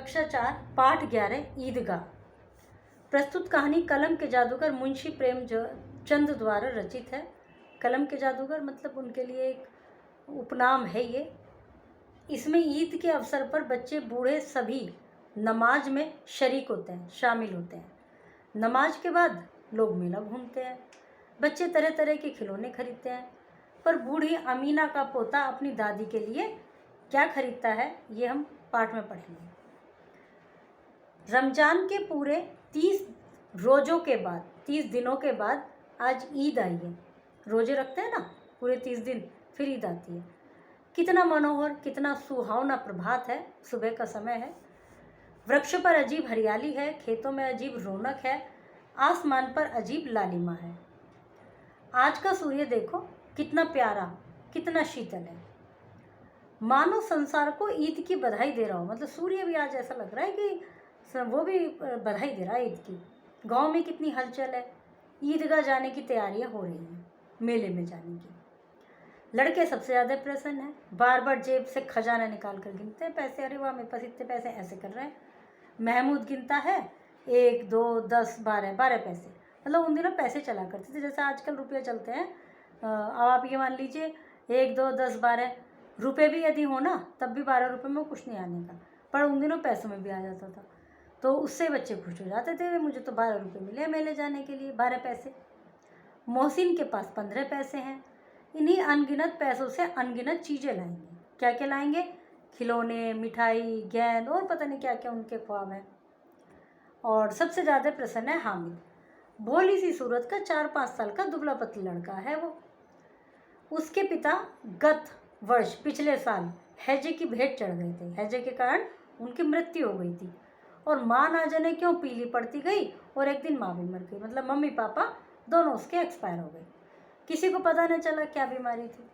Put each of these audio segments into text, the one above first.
कक्षा 4 पाठ 11 ईदगाह। प्रस्तुत कहानी कलम के जादूगर मुंशी प्रेमचंद द्वारा रचित है। कलम के जादूगर मतलब उनके लिए एक उपनाम है ये। इसमें ईद के अवसर पर बच्चे बूढ़े सभी नमाज में शरीक होते हैं, शामिल होते हैं। नमाज के बाद लोग मेला घूमते हैं, बच्चे तरह तरह के खिलौने खरीदते हैं। पर बूढ़ी अमीना का पोता अपनी दादी के लिए क्या खरीदता है ये हम पाठ में पढ़ेंगे। रमज़ान के पूरे 30 रोज़ों के बाद, 30 दिनों के बाद आज ईद आई है। रोज़े रखते हैं ना पूरे 30 दिन, फिर ईद आती है। कितना मनोहर, कितना सुहावना प्रभात है, सुबह का समय है। वृक्ष पर अजीब हरियाली है, खेतों में अजीब रौनक है, आसमान पर अजीब लालिमा है। आज का सूर्य देखो कितना प्यारा, कितना शीतल है, मानो संसार को ईद की बधाई दे रहा हो। मतलब सूर्य भी आज ऐसा लग रहा है कि वो भी बधाई दे रहा है ईद की। गांव में कितनी हलचल है, ईदगाह जाने की तैयारियां हो रही हैं, मेले में जाने की। लड़के सबसे ज़्यादा प्रसन्न हैं, बार बार जेब से खजाना निकाल कर गिनते हैं पैसे। अरे वाह, मेरे पास इतने पैसे, ऐसे कर रहे हैं। महमूद गिनता है 1 2 10 12 पैसे। मतलब उन दिनों पैसे चला करते थे जैसे आजकल रुपये चलते हैं। अब आप ये मान लीजिए 1 2 10 12 रुपये भी यदि हो ना तब भी 12 रुपये में कुछ नहीं आने का, पर उन दिनों पैसों में भी आ जाता था। तो उससे बच्चे खुश हो जाते थे, मुझे तो 12 रुपये मिले मेले जाने के लिए, 12 पैसे। मोहसिन के पास 15 पैसे हैं। इन्हीं अनगिनत पैसों से अनगिनत चीज़ें लाएंगे। क्या क्या लाएंगे? खिलौने, मिठाई, गेंद और पता नहीं क्या क्या उनके ख्वाब हैं। और सबसे ज़्यादा प्रसन्न है हामिद। भोली सी सूरत का 4-5 साल का दुबला पतला लड़का है वो। उसके पिता गत वर्ष पिछले साल हैजे की भेंट चढ़ गए थे। हैजे के कारण उनकी मृत्यु हो गई थी और माँ ना जाने क्यों पीली पड़ती गई और एक दिन माँ भी मर गई। मतलब मम्मी पापा दोनों उसके एक्सपायर हो गए, किसी को पता न चला क्या बीमारी थी।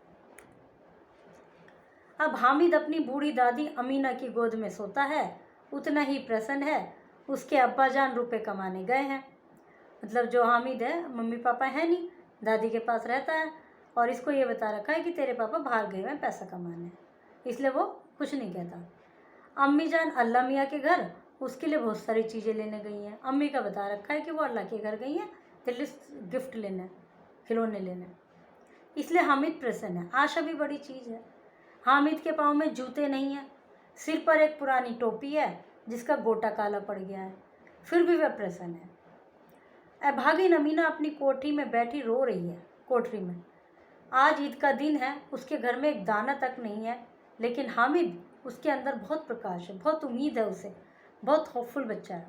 अब हामिद अपनी बूढ़ी दादी अमीना की गोद में सोता है, उतना ही प्रसन्न है। उसके अब्बाजान रुपए कमाने गए हैं। मतलब जो हामिद है, मम्मी पापा है नहीं, दादी के पास रहता है और इसको ये बता रखा है कि तेरे पापा बाहर गए हैं पैसा कमाने, इसलिए वो कुछ नहीं कहता। अम्मी जान अल्लाह मियाँ के घर उसके लिए बहुत सारी चीज़ें लेने गई हैं। अम्मी का बता रखा है कि वो अल्लाह के घर गई हैं तेरे लिए गिफ्ट लेना, खिलौने लेना, इसलिए हामिद प्रसन्न है। आशा भी बड़ी चीज़ है। हामिद के पाँव में जूते नहीं हैं, सिर पर एक पुरानी टोपी है जिसका गोटा काला पड़ गया है, फिर भी वह प्रसन्न है। अभागी नमीना अपनी कोठरी में बैठी रो रही है। कोठरी में आज ईद का दिन है, उसके घर में एक दाना तक नहीं है, लेकिन हामिद, उसके अंदर बहुत प्रकाश है, बहुत उम्मीद है उसे, बहुत होपफुल बच्चा है।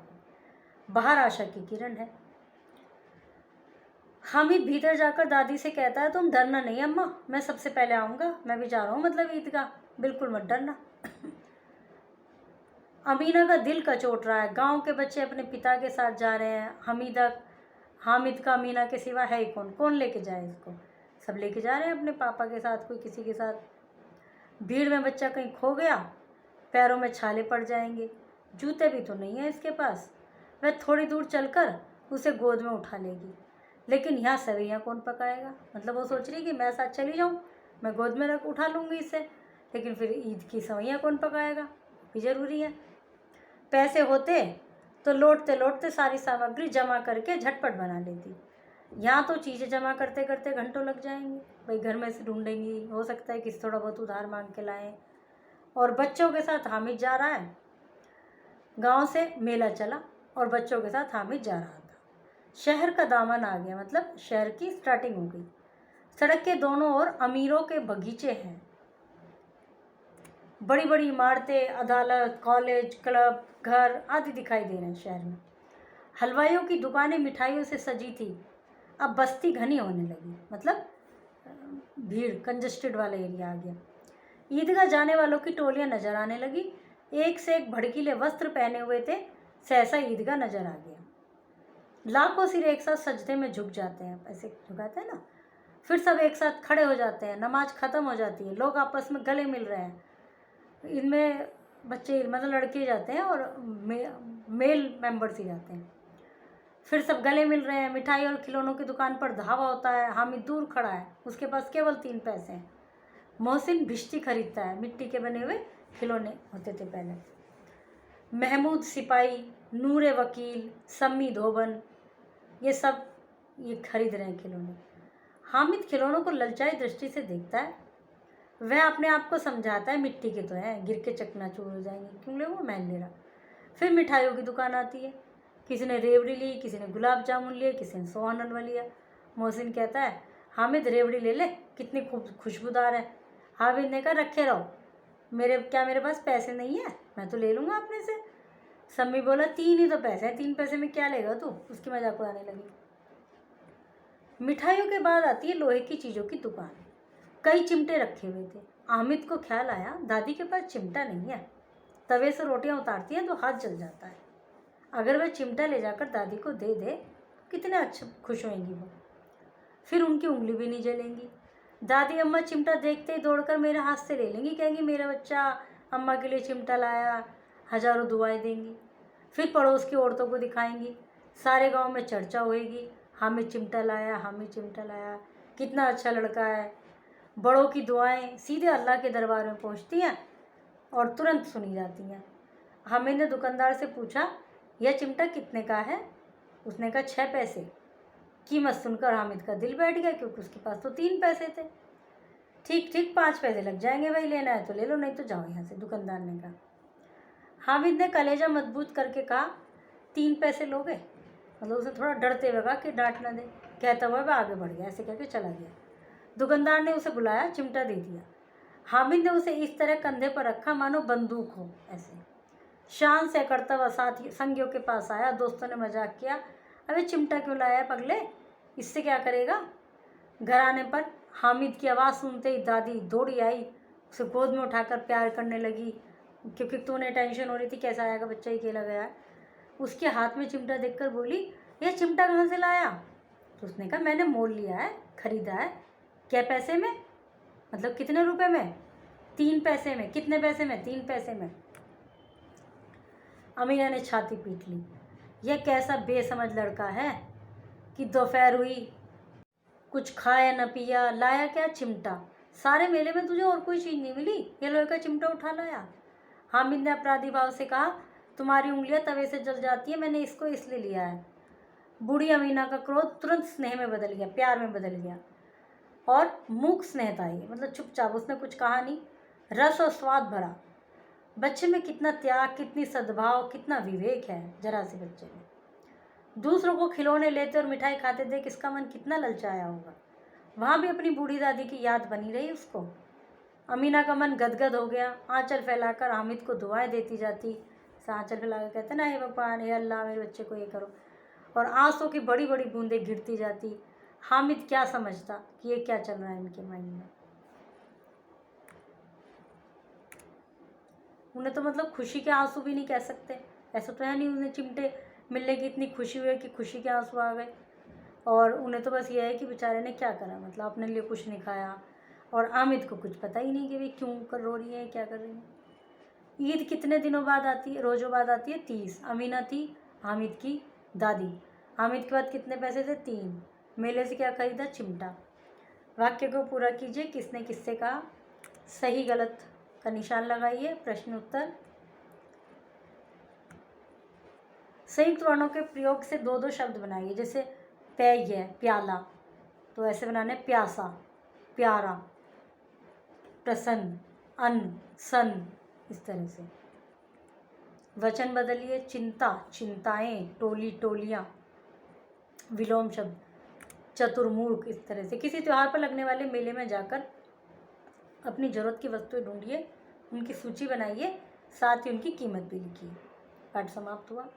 बाहर आशा की किरण है। हामिद भीतर जाकर दादी से कहता है, तुम डरना नहीं अम्मा, मैं सबसे पहले आऊँगा, मैं भी जा रहा हूँ मतलब ईदगाह, बिल्कुल मत डरना। अमीना का दिल कचोट रहा है। गांव के बच्चे अपने पिता के साथ जा रहे हैं। हामिद का अमीना के सिवा है ही कौन, कौन लेके जाए इसको? सब लेके जा रहे हैं अपने पापा के साथ, कोई किसी के साथ। भीड़ में बच्चा कहीं खो गया, पैरों में छाले पड़ जाएंगे, जूते भी तो नहीं है इसके पास। वह थोड़ी दूर चलकर उसे गोद में उठा लेगी, लेकिन यहाँ सवैयाँ कौन पकाएगा? मतलब वो सोच रही कि मैं साथ चली जाऊँ, मैं गोद में रख उठा लूँगी इसे, लेकिन फिर ईद की सवैयाँ कौन पकाएगा? भी ज़रूरी है। पैसे होते तो लौटते लौटते सारी सामग्री जमा करके झटपट बना लेती। यहाँ तो चीज़ें जमा करते करते घंटों लग जाएंगे। भाई घर में से ढूंढेंगी, हो सकता है किसी थोड़ा बहुत उधार मांग के लाएं। और बच्चों के साथ हामिद जा रहा है। गांव से मेला चला और बच्चों के साथ हामिद जा रहा था। शहर का दामन आ गया, मतलब शहर की स्टार्टिंग हो गई। सड़क के दोनों ओर अमीरों के बगीचे हैं, बड़ी बड़ी इमारतें, अदालत, कॉलेज, क्लब, घर आदि दिखाई दे रहे हैं शहर में। हलवाइयों की दुकानें मिठाइयों से सजी थी। अब बस्ती घनी होने लगी, मतलब भीड़, कंजस्टेड वाला एरिया आ गया। ईदगाह जाने वालों की टोलियां नजर आने लगी। एक से एक भड़कीले वस्त्र पहने हुए थे, सहसा ईदगाह नजर आ गया। लाखों सिर एक साथ सजदे में झुक जाते हैं, ऐसे झुकाते हैं ना, फिर सब एक साथ खड़े हो जाते हैं। नमाज ख़त्म हो जाती है, लोग आपस में गले मिल रहे हैं। इनमें बच्चे मतलब लड़के जाते हैं और मेल मेंबर्स ही जाते हैं। फिर सब गले मिल रहे हैं। मिठाई और खिलौनों की दुकान पर धावा होता है। हामिद दूर खड़ा है, उसके पास केवल 3 पैसे हैं। मोहसिन भिश्ती खरीदता है, मिट्टी के बने हुए खिलौने होते थे पहले। महमूद सिपाही, नूरे वकील, सम्मी धोबन, ये खरीद रहे हैं खिलौने। हामिद खिलौनों को ललचाई दृष्टि से देखता है। वह अपने आप को समझाता है मिट्टी के तो हैं, गिर के चकनाचूर हो जाएंगे, क्यों ले वो मैं ले रहा। फिर मिठाइयों की दुकान आती है। किसी ने रेवड़ी ली, किसी ने गुलाब जामुन लिए, किसी ने सोहन हलवा लिया। मोहसिन कहता है हामिद रेवड़ी ले ले, कितनी खुशबूदार है। हामिद ने कहा रखे रहो, मेरे पास पैसे नहीं है, मैं तो ले लूँगा अपने से। सम्मी बोला 3 ही तो पैसे हैं, 3 पैसे में क्या लेगा तू। उसकी मजाक उड़ाने लगी। मिठाइयों के बाद आती है लोहे की चीज़ों की दुकान। कई चिमटे रखे हुए थे। हामिद को ख्याल आया दादी के पास चिमटा नहीं है। तवे से रोटियां उतारती हैं तो हाथ जल जाता है। अगर वह चिमटा ले जाकर दादी को दे दे कितने अच्छे खुश होंगी वो, फिर उनकी उंगली भी नहीं जलेंगी। दादी अम्मा चिमटा देखते ही दौड़कर मेरे हाथ से ले लेंगी, कहेंगी मेरा बच्चा अम्मा के लिए चिमटा लाया, हजारों दुआएं देंगी। फिर पड़ोस की औरतों को दिखाएंगी, सारे गांव में चर्चा होएगी, हामिद चिमटा लाया, हामिद चिमटा लाया, कितना अच्छा लड़का है। बड़ों की दुआएं सीधे अल्लाह के दरबार में पहुंचती हैं और तुरंत सुनी जाती हैं। हामिद ने दुकानदार से पूछा यह चिमटा कितने का है। उसने कहा 6 पैसे। कीमत सुनकर हामिद का दिल बैठ गया, क्योंकि उसके पास तो 3 पैसे थे। ठीक ठीक 5 पैसे लग जाएंगे, भाई लेना है तो ले लो, नहीं तो जाओ यहाँ से, दुकानदार ने कहा। हामिद ने कलेजा मजबूत करके कहा 3 पैसे लोगे। मतलब उसे थोड़ा डरते हुए कहा कि डांट ना दे। कहता हुआ वह आगे बढ़ गया, ऐसे कहकर चला गया। दुकानदार ने उसे बुलाया, चिमटा दे दिया। हामिद ने उसे इस तरह कंधे पर रखा मानो बंदूक हो, ऐसे शान से करता हुआ साथी संगियों के पास आया। दोस्तों ने मजाक किया, अबे चिमटा क्यों लाया पगले, इससे क्या करेगा। घर आने पर हामिद की आवाज़ सुनते ही दादी दौड़ी आई, उसे गोद में उठाकर प्यार करने लगी, क्योंकि तूने टेंशन हो रही थी कैसा आएगा बच्चा, ही अकेला गया है। उसके हाथ में चिमटा देखकर बोली यह चिमटा कहाँ से लाया। तो उसने कहा मैंने मोल लिया है, खरीदा है। क्या पैसे में, मतलब कितने रुपए में। 3 पैसे में। कितने पैसे में। 3 पैसे में। अमीना ने छाती पीट ली। यह कैसा बेसमझ लड़का है कि दोपहर हुई, कुछ खाया न पिया, लाया क्या चिमटा। सारे मेले में तुझे और कोई चीज़ नहीं मिली, ये लोहे का चिमटा उठा लाया। हामिद ने अपराधी भाव से कहा तुम्हारी उंगलियां तवे से जल जाती है, मैंने इसको इसलिए लिया है। बूढ़ी अमीना का क्रोध तुरंत स्नेह में बदल गया, प्यार में बदल गया, और मूक स्नेहता आई, मतलब चुपचाप, उसने कुछ कहा नहीं। रस और स्वाद भरा। बच्चे में कितना त्याग, कितनी सद्भाव, कितना विवेक है जरा से बच्चे में। दूसरों को खिलौने लेते और मिठाई खाते देख इसका मन कितना ललचाया होगा। वहाँ भी अपनी बूढ़ी दादी की याद बनी रही उसको। अमीना का मन गदगद हो गया। आंचल फैलाकर हामिद को दुआएं देती जाती। आंचल फैलाकर कहते ना हे भगवान, हे अल्लाह, मेरे बच्चे को ये करो, और आंसू की बड़ी बड़ी बूंदें गिरती जाती। हामिद क्या समझता कि ये क्या चल रहा है इनके माइंड में। उन्हें तो मतलब खुशी के आंसू भी नहीं कह सकते, ऐसा तो है नहीं उन्हें चिमटे मिलने की इतनी खुशी हुई कि खुशी के आंसू आ गए। और उन्हें तो बस ये है कि बेचारे ने क्या करा, मतलब अपने लिए कुछ नहीं खाया, और हामिद को कुछ पता ही नहीं कि भाई क्यों कर रो रही है, क्या कर रही है। ईद कितने दिनों बाद आती है, रोज़ों बाद आती है, 30। अमीना थी हामिद की दादी। हामिद के बाद कितने पैसे थे, 3। मेले से क्या खरीदा, चिमटा। वाक्य को पूरा कीजिए, किसने किससे कहा, सही गलत का निशान लगाइए। प्रश्न उत्तर। संयुक्त वर्णों के प्रयोग से 2-2 शब्द बनाइए। जैसे पेय, प्याला, तो ऐसे बनाने प्यासा, प्यारा, प्रसन्न, अन्न, सन, इस तरह से। वचन बदलिए, चिंता, चिंताएं, टोली, टोलियाँ, विलोम शब्द, चतुर्मूर्ख, इस तरह से। किसी त्यौहार पर लगने वाले मेले में जाकर अपनी ज़रूरत की वस्तुएं ढूंढिए, उनकी सूची बनाइए, साथ ही उनकी कीमत भी लिखिए। पाठ समाप्त हुआ।